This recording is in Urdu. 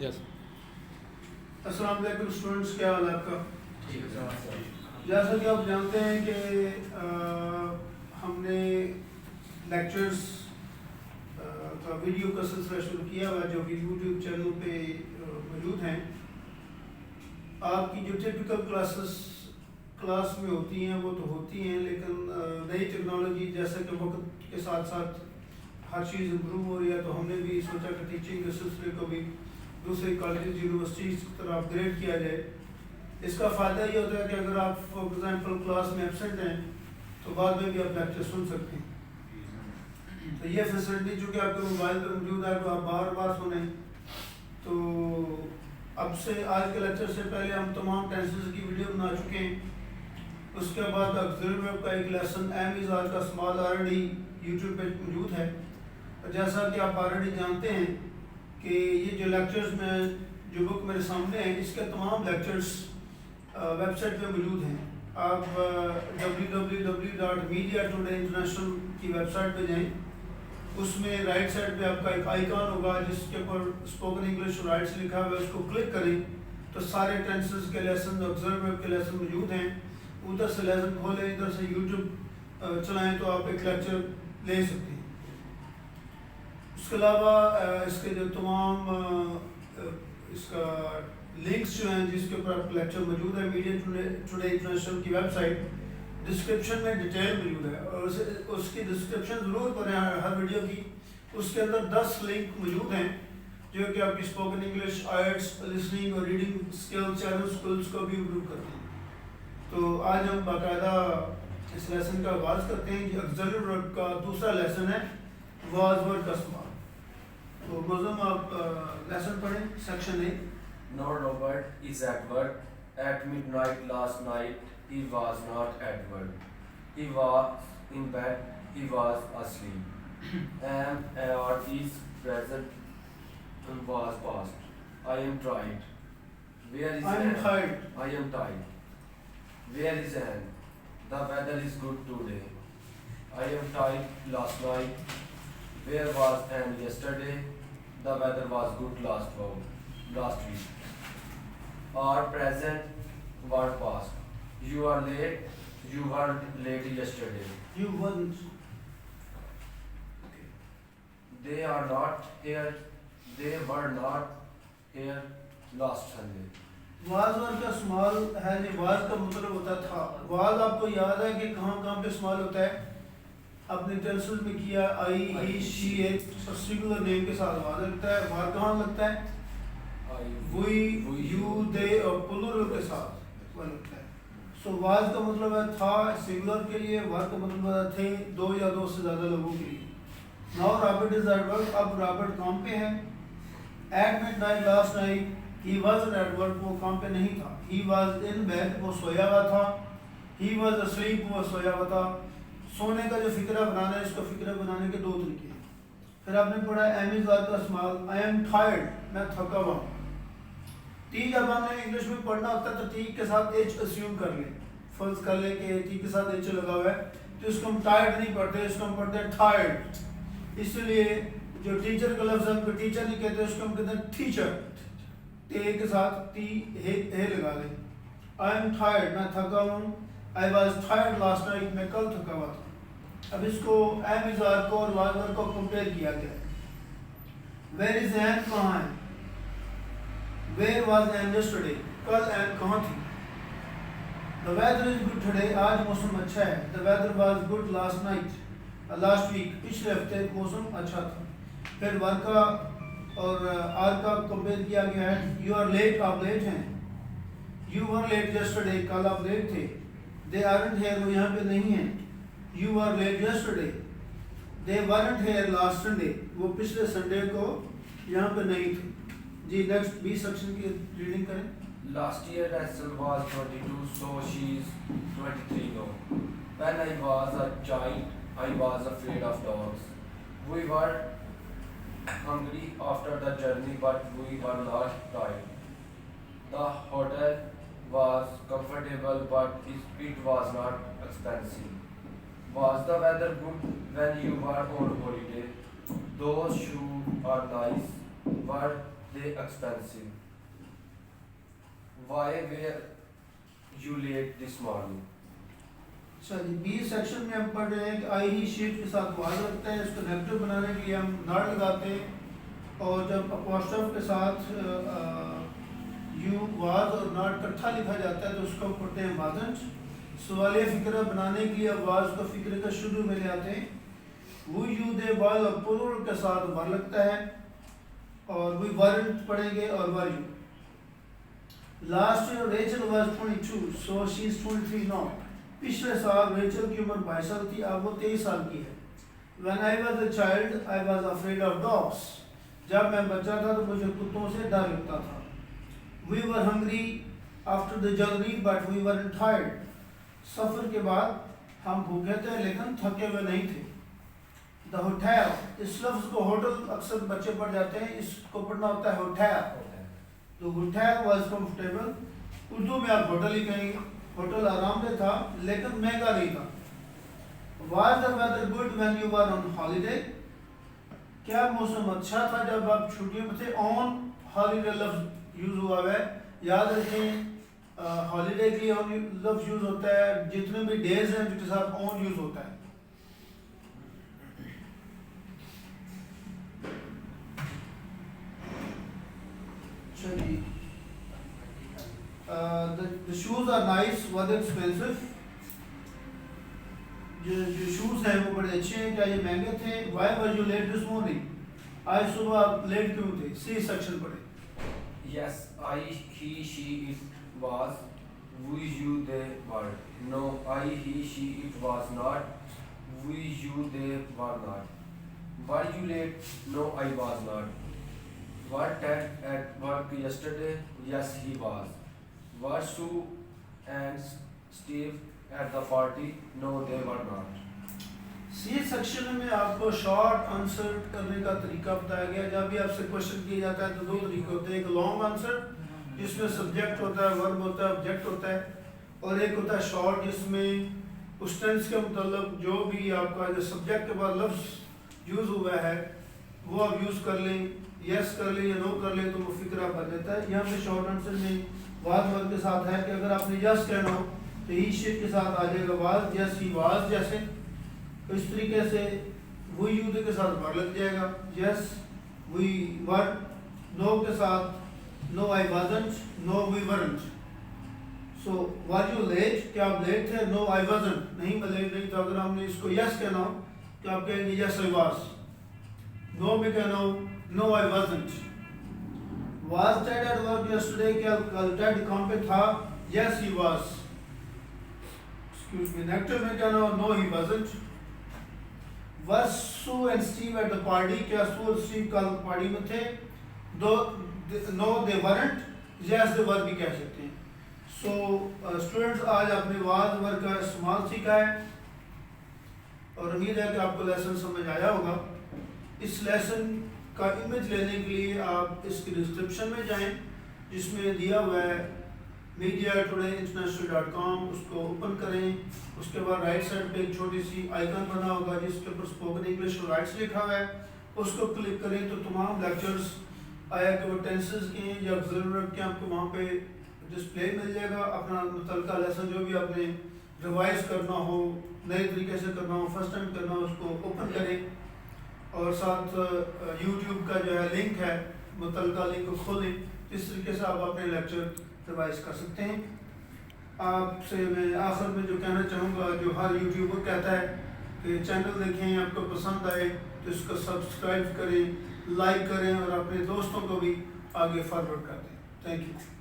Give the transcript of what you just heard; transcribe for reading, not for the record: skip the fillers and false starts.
یس. السلام علیکم اسٹوڈنٹس، کیا حال ہے آپ کا؟ جیسا کہ آپ جانتے ہیں کہ ہم نے لیکچرز کا ویڈیو کا سلسلہ شروع کیا ہوا جو کہ یوٹیوب چینل پہ موجود ہیں. آپ کی جو ٹپیکل کلاس میں ہوتی ہیں وہ تو ہوتی ہیں، لیکن نئی ٹیکنالوجی جیسا کہ وقت کے ساتھ ساتھ ہر چیز امپروو ہو رہی ہے، تو ہم نے بھی سوچا کہ ٹیچنگ کے سلسلے کو بھی دوسرے کالجز یونیورسٹیز کی طرح اپ گریڈ کیا جائے. اس کا فائدہ یہ ہوتا ہے کہ اگر آپ فار ایگزامپل کلاس میں ایبسینٹ ہیں تو بعد میں بھی آپ لیکچر سن سکتے ہیں. تو یہ فیسلٹی چونکہ آپ کے موبائل پہ موجود ہے تو آپ بار بار سنیں. تو اب سے آج کے لیکچر سے پہلے ہم تمام ٹینسز کی ویڈیو بنا چکے ہیں. اس کے بعد آکسیلری ورب کا ایک لیسن اہم اظہار کا اسمال آلریڈی یوٹیوب پہ موجود ہے. جیسا کہ آپ آلریڈی جانتے ہیں کہ یہ جو لیکچرز میں جو بک میرے سامنے ہیں اس کے تمام لیکچرز ویب سائٹ پہ موجود ہیں. آپ www.mediatoday.international کی ویب سائٹ پہ جائیں. اس میں رائٹ سائڈ پہ آپ کا ایک آئیکن ہوگا جس کے اوپر اسپوکن انگلش رائٹس لکھا ہوا ہے، اس کو کلک کریں تو سارے ٹینسز کے لیسن آکسیلری ورب کے لیسن موجود ہیں. ادھر سے لیسن کھولیں، ادھر سے یوٹیوب چلائیں تو آپ ایک لیکچر لے سکتے ہیں. اس کے علاوہ اس کے جو تمام اس کا لنکس جو ہیں جس کے اوپر آپ لیکچر موجود ہے میڈیا ٹوڈے انٹرنیشنل کی ویب سائٹ ڈسکرپشن میں ڈیٹیل موجود ہے، اور اس کی ڈسکرپشن ضرور پڑھیں ہر ویڈیو کی. اس کے اندر 10 لنک موجود ہیں جو کہ آپ کی اسپوکن انگلش، آئلٹس، لسننگ اور ریڈنگ اسکل، چینل اسکلس کو بھی امپروو کرتے ہیں. تو آج ہم باقاعدہ اس لیسن کا آغاز کرتے ہیں. یہ آکسیلری ورب کا دوسرا لیسن ہے، واز ورب کا استعمال. تو معظم آپ لیسن پڑھیں. Section A. No, Robert is at work. At midnight last night, he was not at work. He was in bed. He was asleep. Am is present and was past. I am tired. Where is I am Anne? tired. I am tired. Where is Anne? The weather is good today. I am tired last night. Where was Anne yesterday? The weather was good last week. Are present, were past. You are late. You were late yesterday. You weren't. They are not here. They were not here last Sunday. Was ورب کا استعمال ہے. یہ واز کا مطلب ہوتا تھا. واز آپ کو یاد ہے کہ کہاں کہاں پہ استعمال ہوتا ہے؟ اپنے ٹینسز میں کیا آئی، ہی، شی، ایک سنگولر نیم کے ساتھ واز لگتا ہے. وار کہاں لگتا ہے؟ وی، یو، دے اور پلورل کے ساتھ واز لگتا ہے. سو واز کا مطلب ہے تھا سنگولر کے لیے، وار کا مطلب ہے تھے دو یا دو سے زیادہ لوگوں کے لیے. Now Robert is at work. اب رابرٹ کام پہ ہے. At midnight last night he was at work. وہ کام پہ نہیں تھا. He was in bed. وہ سویا ہوا تھا. He was asleep. وہ سویا ہوا تھا. سونے کا جو فکرہ بنانا ہے، اس کو فکرہ بنانے کے 2 طریقے ہیں. پھر آپ نے پڑھا ایم از ورب کا استعمال. I am tired. میں تھکا ہوا ہوں. ٹی جب ہم نے انگلش میں پڑھنا ہوتا ہے تو ٹی کے ساتھ ایچ اسیوم کر لیں. فرض کر لیں کہ ٹی کے ساتھ ایچ لگا ہوا ہے تو اس کو ہم ٹائرڈ نہیں پڑھتے، اس کو ہم پڑھتے ہیں ٹائرڈ. اس لیے جو ٹیچر کا لفظ ہم کو ٹیچر نہیں کہتے، اس کو ہم کہتے ہیں ٹیچر. ٹے کے ساتھ ٹی ہے لگا لیں. I am tired. میں تھکا ہوں. I was tired last night. میں کل تھکا ہوا تھا. اب اس کو ایم از ورب کو اور واز ورب کو کمپیئر کیا گیا ہے. ویئر از این کہاں ہے؟ Where was an yesterday. کل این کہاں تھی؟ The weather is good today. آج موسم اچھا ہے. The weather was good last night. last week. پچھلے ہفتے موسم اچھا تھا. پھر ور کا اور آر کا کمپیئر کیا گیا ہے. You are late. آپ لیٹ ہیں. You were late yesterday. کل آپ لیٹ تھے. They aren't here. وہ یہاں پہ نہیں ہیں. You were late yesterday. They weren't here last Sunday. وہ پچھلے سنڈے کو یہاں پہ نہیں تھے. جی نیکسٹ بی سیکشن کی ریڈنگ کریں. Last year Russell was 22, so she is 23 now. When I was a child, I was afraid of dogs. We were hungry after the journey, but we were not tired. The hotel was comfortable, but it was not expensive. Was the weather good when you were on holiday? Those shoes are nice. Were they expensive? Why were you late this morning? اچھا جی، بی سیکشن میں ہم پڑھ رہے ہیں کہ آئی ہی شیٹ کے ساتھ واز رکھتے ہیں، اس کو نیگیٹو بنانے کے لیے ہم ناٹ لگاتے ہیں، اور جب اپوسٹرف کے ساتھ یو واز اور ناٹ اکٹھا لکھا جاتا ہے تو اس کو پڑھتے ہیں وازنٹ۔ سوالیہ فکرہ بنانے کے لیے واز کو فکرے کا شروع میں لے آتے ہیں۔ وہ یو دے واز اور پلورل کے ساتھ ور لگتا ہے، اور وی ورنٹ پڑھیں گے اور were you. Last year Rachel was 22 so she is 23 now. پچھلے سال ریچل کی عمر 22 سال تھی، اب وہ 23 سال کی ہے۔ When I was a child, I was afraid of dogs. جب میں بچہ تھا تو مجھے کتوں سے ڈر لگتا تھا۔ We were hungry after the journey, but we weren't tired. سفر کے بعد ہم بھوکے تھے لیکن تھکے ہوئے نہیں تھے۔ The hotel، اس لفظ کو ہوٹل اکثر بچے پڑھ جاتے ہیں، اس کو پڑھنا ہوتا ہے hotel. The hotel was comfortable. Urdu میں آپ ہوٹل ہی کہیں گے۔ ہوٹل آرام دہ تھا لیکن مہنگا نہیں تھا۔ Was the weather good when you were on holiday؟ کیا موسم اچھا تھا جب آپ چھٹیوں میں تھے؟ on holiday لفظ یوز ہوا ہے، یاد رکھیں ہالیڈے کے لیے on لفظ یوز ہوتا ہے جتنے بھی ڈیز ہیں جن کے ساتھ on یوز ہوتا ہے۔ چلیے the shoes are nice, were they expensive؟ جو شوز ہیں وہ بڑے اچھے ہیں، کیا یہ مہنگے تھے؟ why were you late this morning؟ آج صبح آپ لیٹ کیوں تھے؟ سی سیکشن پڑھیں۔ Yes, I, he, she, it was. We, you, they were. No, I, he, she, it was not. We, you, they were not. Were you late? No, I was not. Were Ted at work yesterday? Yes, he was. Were Sue and Steve at the party? No, they were not. C section میں آپ کو شارٹ آنسر کرنے کا طریقہ بتایا گیا۔ جب بھی آپ سے کوشچن کیا جاتا ہے تو دو طریقے ہوتے ہیں، ایک لانگ آنسر جس میں سبجیکٹ ہوتا ہے، ورب ہوتا ہے، آبجیکٹ ہوتا ہے، اور ایک ہوتا ہے شارٹ جس میں اس ٹینس کے متعلق جو بھی آپ کا جو سبجیکٹ کے بعد لفظ یوز ہوا ہے وہ آپ یوز کر لیں، یس کر لیں یا نو کر لیں تو وہ فکرہ بن جاتا ہے۔ یہاں پہ شارٹ آنسر میں واز ورب کے ساتھ ہے کہ اگر آپ نے یس کہنا ہو تو ہی شیٹ کے ساتھ آ جائے گا واز، یس ہی واز جیسے۔ اس طریقے سے وی یو کے ساتھ ور لگ جائے گا، یس وی ور، نو کے ساتھ no I wasn't, no we weren't. So were you late, کیا آپ لیٹ تھے؟ نو آئی وازنٹ، نہیں میں لیٹ نہیں تھا۔ اگر ہم نے اس کو یس کہنا ہو تو آپ کہیں گے یس آئی واز، نو میں کہنا ہو no I wasn't. Was Ted at work yesterday, کیا کل ٹیڈ کام پہ تھا؟ Yes he was. Excuse me, negative میں کہنا ہو no he wasn't. Was Sue and Steve at the party؟ کیا سو اور اسٹیو کل پارٹی میں تھے؟ No they weren't، yes they were بھی کہہ سکتے ہیں۔ سو اسٹوڈنٹس آج آپ نے واز ور کا استعمال سیکھا ہے اور امید ہے کہ آپ کو لیسن سمجھ آیا ہوگا۔ اس لیسن کا امیج لینے کے لیے آپ اس کی ڈسکرپشن میں جائیں جس میں دیا ہوا ہے mediatoday.international.com، اس کو اوپن کریں، اس کے بعد رائٹ سائڈ پہ ایک چھوٹی سی آئیکن بنا ہوگا جس کے اوپر اسپوکن انگلش اور رائٹس لکھا ہوا ہے، اس کو کلک کریں تو تمام لیکچرز آیا کہ وہ ٹینسز کے یا ضرورت کے آپ کو وہاں پہ ڈسپلے مل جائے گا۔ اپنا متعلقہ لیسن جو بھی آپ نے ریوائز کرنا ہو، نئے طریقے سے کرنا ہو، فرسٹ ٹائم کرنا ہو، اس کو اوپن کریں، اور ساتھ یوٹیوب کا جو ہے لنک ہے، متعلقہ لنک کو کھولیں۔ اس طریقے سے آپ اپنے لیکچر ریوائز کر سکتے ہیں۔ آپ سے میں آخر میں جو کہنا چاہوں گا، جو ہر یوٹیوبر کہتا ہے کہ چینل دیکھیں، آپ کو پسند آئے تو اس کو سبسکرائب کریں، لائک کریں اور اپنے دوستوں کو بھی آگے فارورڈ کر دیں۔ Thank you.